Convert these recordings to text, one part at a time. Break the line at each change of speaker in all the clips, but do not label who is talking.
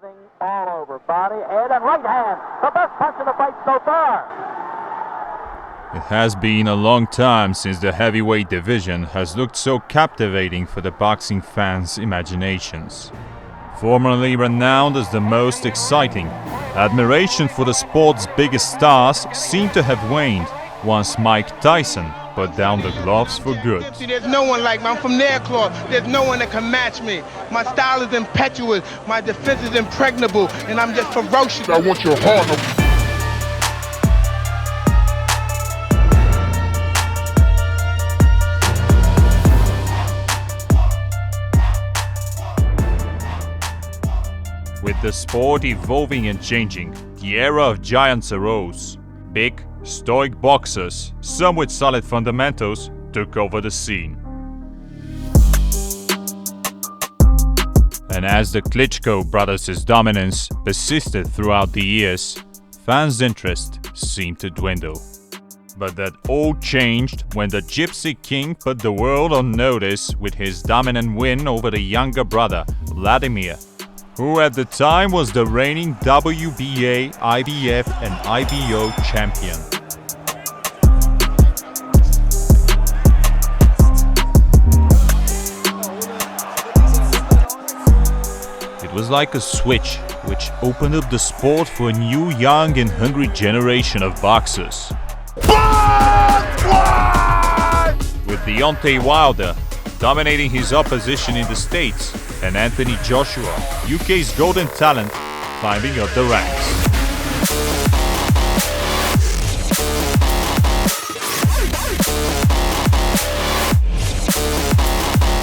Slathering all over body, head, and right hand. The best punch in the fight so far.
It has been a long time since the heavyweight division has looked so captivating for the boxing fans' imaginations. Formerly renowned as the most exciting, admiration for the sport's biggest stars seemed to have waned once Mike Tyson put down the gloves for good.
There's no one like me. I'm from Nairclaw. There's no one that can match me. My style is impetuous. My defense is impregnable. And I'm just ferocious.
I want your heart.
With the sport evolving and changing, the era of giants arose. Big, stoic boxers, some with solid fundamentals, took over the scene. And as the Klitschko brothers' dominance persisted throughout the years, fans' interest seemed to dwindle. But that all changed when the Gypsy King put the world on notice with his dominant win over the younger brother, Vladimir, who at the time was the reigning WBA, IBF and IBO champion. It was like a switch which opened up the sport for a new, young and hungry generation of boxers. With Deontay Wilder dominating his opposition in the States, and Anthony Joshua, UK's golden talent, climbing up the ranks.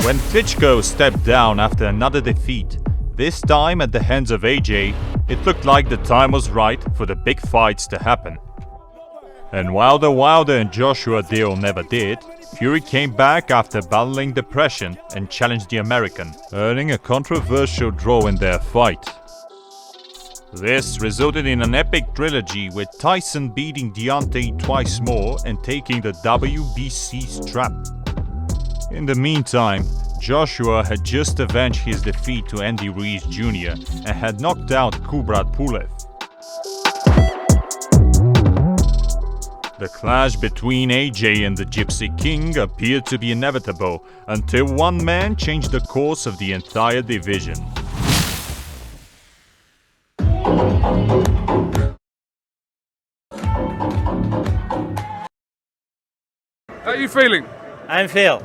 When Klitschko stepped down after another defeat, this time at the hands of AJ, it looked like the time was right for the big fights to happen. And while the Wilder and Joshua deal never did, Fury came back after battling depression and challenged the American, earning a controversial draw in their fight. This resulted in an epic trilogy with Tyson beating Deontay twice more and taking the WBC strap. In the meantime, Joshua had just avenged his defeat to Andy Ruiz Jr. and had knocked out Kubrat Pulev. The clash between AJ and the Gypsy King appeared to be inevitable until one man changed the course of the entire division.
How are you feeling?
I feel.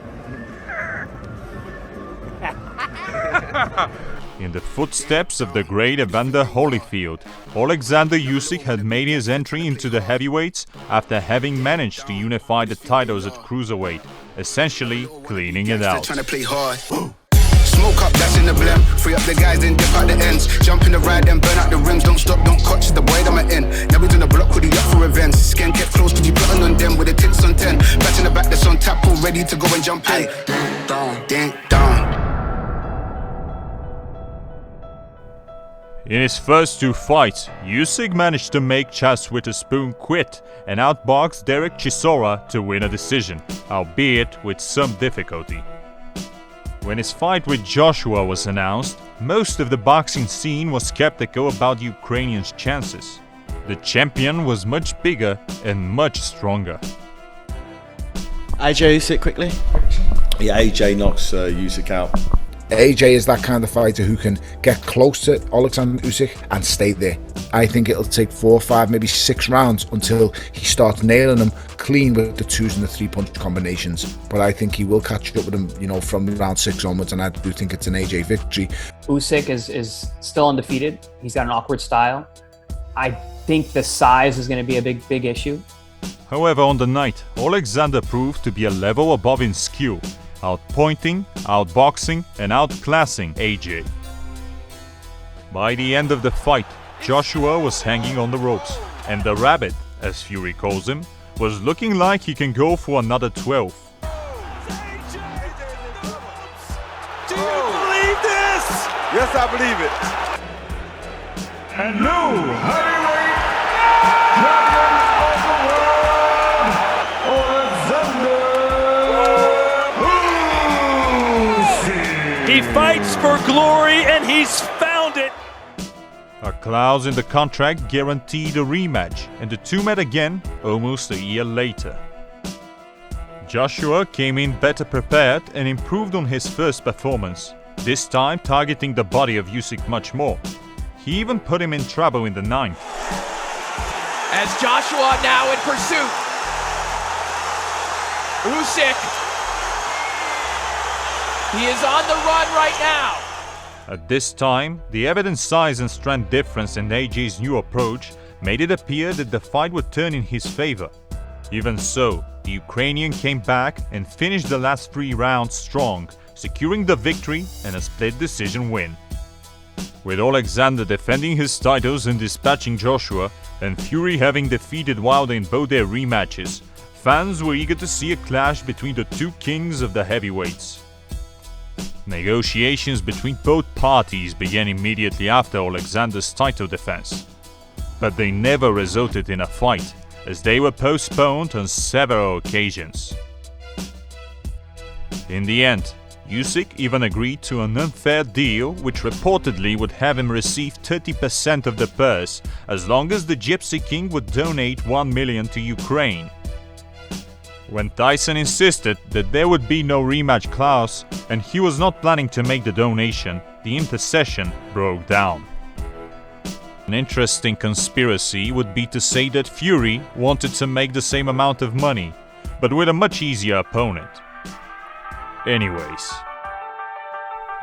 In the footsteps of the great Evander Holyfield, Alexander Usyk had made his entry into the heavyweights after having managed to unify the titles at cruiserweight, essentially cleaning it out.
Trying to play hard. Smoke up, that's in the blem. Free up the guys, then dip out the ends. Jump in the ride, then burn out the rims. Don't stop, don't catch the boy that I'm in. Never done a block, hoodie up for events. Skin kept close to you, putting on them with the tits on 10. Batch in the back, that's on tap, all ready to go and jump in. Ding dong.
In his first two fights, Usyk managed to make Chas Witherspoon quit and outbox Derek Chisora to win a decision, albeit with some difficulty. When his fight with Joshua was announced, most of the boxing scene was skeptical about the Ukrainian's chances. The champion was much bigger and much stronger.
AJ Usyk quickly.
Yeah, AJ knocks Usyk out.
AJ is that kind of fighter who can get close to Alexander Usyk and stay there. I think it'll take 4, 5, maybe 6 rounds until he starts nailing him clean with the 2s and the 3-punch combinations. But I think he will catch up with him, from round 6 onwards, and I do think it's an AJ victory.
Usyk is still undefeated. He's got an awkward style. I think the size is going to be a big issue.
However, on the night, Alexander proved to be a level above in skill, outpointing, outboxing, and outclassing AJ. By the end of the fight, Joshua was hanging on the ropes, and the Rabbit, as Fury calls him, was looking like he can go for another 12.
Do you believe this? Yes, I believe it.
And new heavyweight champion of the world, Alexander Usyk.
He fights for glory, and he's found it.
A clause in the contract guaranteed a rematch, and the two met again almost a year later. Joshua came in better prepared and improved on his first performance, this time targeting the body of Usyk much more. He even put him in trouble in the ninth.
As Joshua now in pursuit. Usyk. He is on the run right now.
At this time, the evident size and strength difference in AJ's new approach made it appear that the fight would turn in his favor. Even so, the Ukrainian came back and finished the last 3 rounds strong, securing the victory and a split decision win. With Alexander defending his titles and dispatching Joshua, and Fury having defeated Wilder in both their rematches, fans were eager to see a clash between the two kings of the heavyweights. Negotiations between both parties began immediately after Alexander's title defense, but they never resulted in a fight, as they were postponed on several occasions. In the end, Usyk even agreed to an unfair deal which reportedly would have him receive 30% of the purse as long as the Gypsy King would donate $1 million to Ukraine. When Tyson insisted that there would be no rematch clause and he was not planning to make the donation, the intercession broke down. An interesting conspiracy would be to say that Fury wanted to make the same amount of money, but with a much easier opponent. Anyways,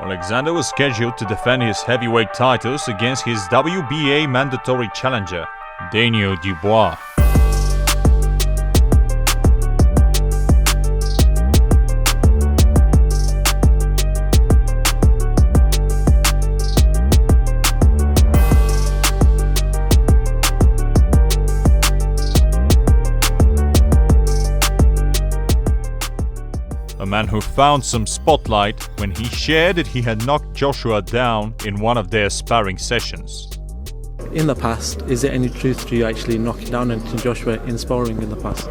Alexander was scheduled to defend his heavyweight titles against his WBA mandatory challenger, Daniel Dubois. A man who found some spotlight when he shared that he had knocked Joshua down in one of their sparring sessions.
In the past, is there any truth to you actually knocking down into Joshua in sparring in the past?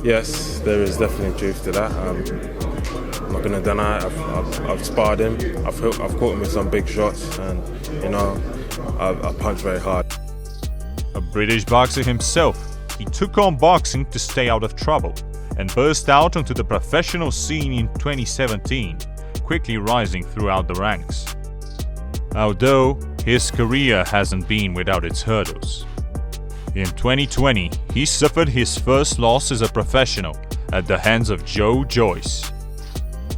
Yes, there is definitely truth to that. I'm not going to deny it. I've sparred him. I've caught him with some big shots, and I punch very hard.
A British boxer himself, he took on boxing to stay out of trouble and burst out onto the professional scene in 2017, quickly rising throughout the ranks. Although his career hasn't been without its hurdles. In 2020, he suffered his first loss as a professional at the hands of Joe Joyce.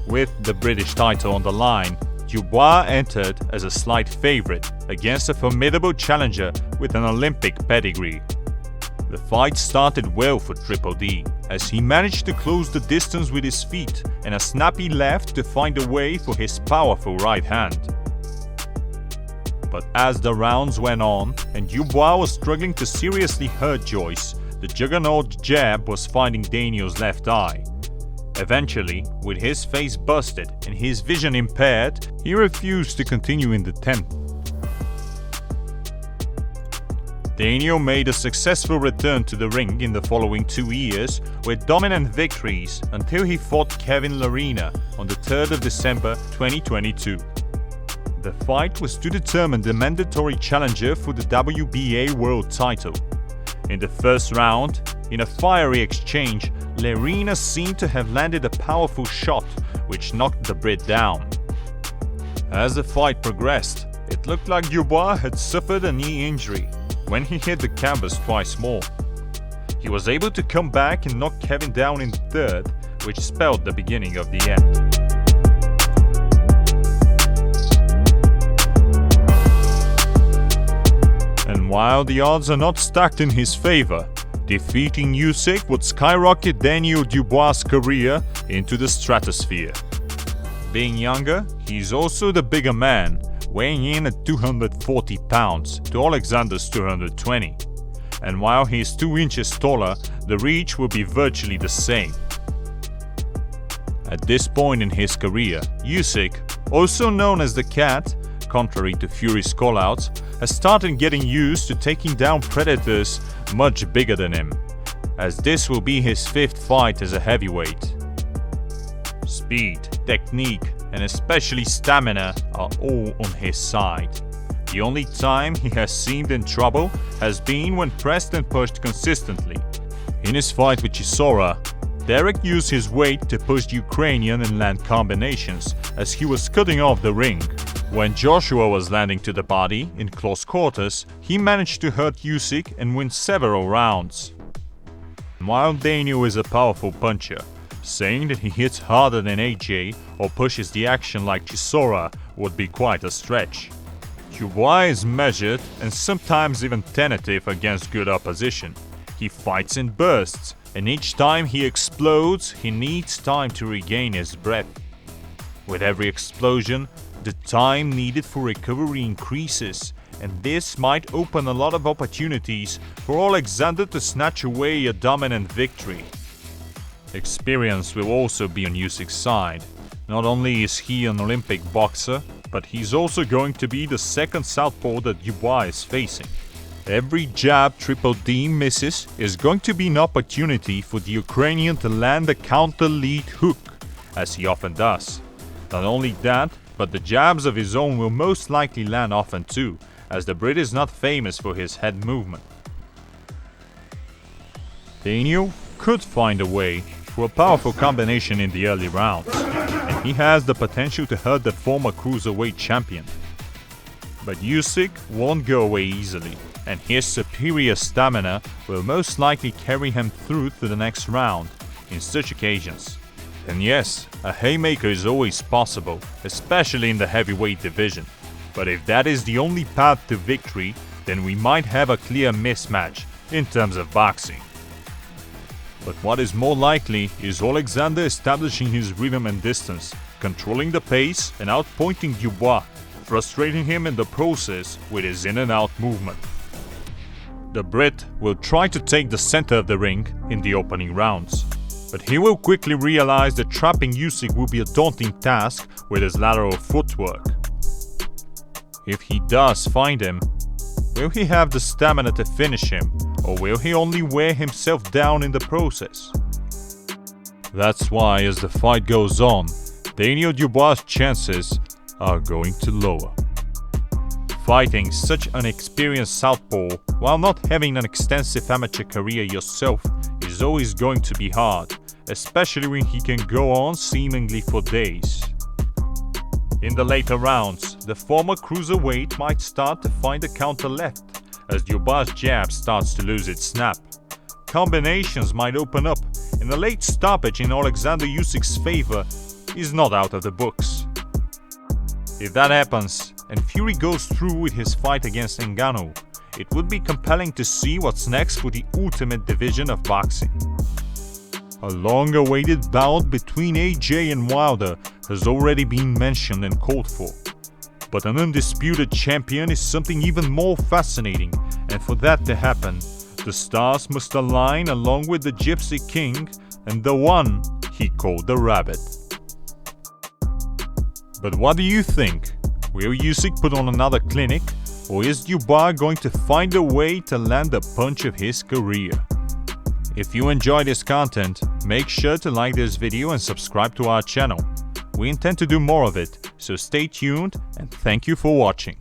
With the British title on the line, Dubois entered as a slight favorite against a formidable challenger with an Olympic pedigree. The fight started well for Triple D, as he managed to close the distance with his feet and a snappy left to find a way for his powerful right hand. But as the rounds went on and Dubois was struggling to seriously hurt Joyce, the juggernaut jab was finding Daniel's left eye. Eventually, with his face busted and his vision impaired, he refused to continue in the attempt. Daniel made a successful return to the ring in the following 2 years with dominant victories until he fought Kevin Lerena on the 3rd of December 2022. The fight was to determine the mandatory challenger for the WBA world title. In the first round, in a fiery exchange, Lerena seemed to have landed a powerful shot which knocked the Brit down. As the fight progressed, it looked like Dubois had suffered a knee injury when he hit the canvas twice more. He was able to come back and knock Kevin down in the third, which spelled the beginning of the end. And while the odds are not stacked in his favor, defeating Usyk would skyrocket Daniel Dubois' career into the stratosphere. Being younger, he's also the bigger man, weighing in at 240 pounds to Alexander's 220. And while he's 2 inches taller, the reach will be virtually the same. At this point in his career, Usyk, also known as the Cat, contrary to Fury's callouts, has started getting used to taking down predators much bigger than him, as this will be his 5th fight as a heavyweight. Speed, technique, and especially stamina are all on his side. The only time he has seemed in trouble has been when pressed and pushed consistently. In his fight with Chisora, Derek used his weight to push the Ukrainian and land combinations as he was cutting off the ring. When Joshua was landing to the body in close quarters, he managed to hurt Usyk and win several rounds. While Daniel is a powerful puncher, saying that he hits harder than AJ or pushes the action like Chisora would be quite a stretch. Dubois is measured and sometimes even tentative against good opposition. He fights in bursts, and each time he explodes, he needs time to regain his breath. With every explosion, the time needed for recovery increases, and this might open a lot of opportunities for Alexander to snatch away a dominant victory. Experience will also be on Usyk's side. Not only is he an Olympic boxer, but he's also going to be the second southpaw that Dubois is facing. Every jab Triple D misses is going to be an opportunity for the Ukrainian to land a counter lead hook, as he often does. Not only that, but the jabs of his own will most likely land often too, as the Brit is not famous for his head movement. Daniel could find a way for a powerful combination in the early rounds, and he has the potential to hurt the former cruiserweight champion. But Usyk won't go away easily, and his superior stamina will most likely carry him through to the next round in such occasions. And yes, a haymaker is always possible, especially in the heavyweight division. But if that is the only path to victory, then we might have a clear mismatch in terms of boxing. But what is more likely is Alexander establishing his rhythm and distance, controlling the pace and outpointing Dubois, frustrating him in the process with his in and out movement. The Brit will try to take the center of the ring in the opening rounds, but he will quickly realize that trapping Usyk will be a daunting task with his lateral footwork. If he does find him, will he have the stamina to finish him, or will he only wear himself down in the process? That's why as the fight goes on, Daniel Dubois' chances are going to lower. Fighting such an experienced southpaw while not having an extensive amateur career yourself is always going to be hard, especially when he can go on seemingly for days. In the later rounds, the former cruiserweight might start to find a counter left as Dubois' jab starts to lose its snap. Combinations might open up, and the late stoppage in Alexander Usyk's favor is not out of the books. If that happens, and Fury goes through with his fight against Ngannou, it would be compelling to see what's next for the ultimate division of boxing. A long-awaited bout between AJ and Wilder has already been mentioned and called for. But an undisputed champion is something even more fascinating, and for that to happen, the stars must align along with the Gypsy King and the one he called the Rabbit. But what do you think? Will Usyk put on another clinic, or is Dubois going to find a way to land the punch of his career? If you enjoy this content, make sure to like this video and subscribe to our channel. We intend to do more of it, so stay tuned and thank you for watching.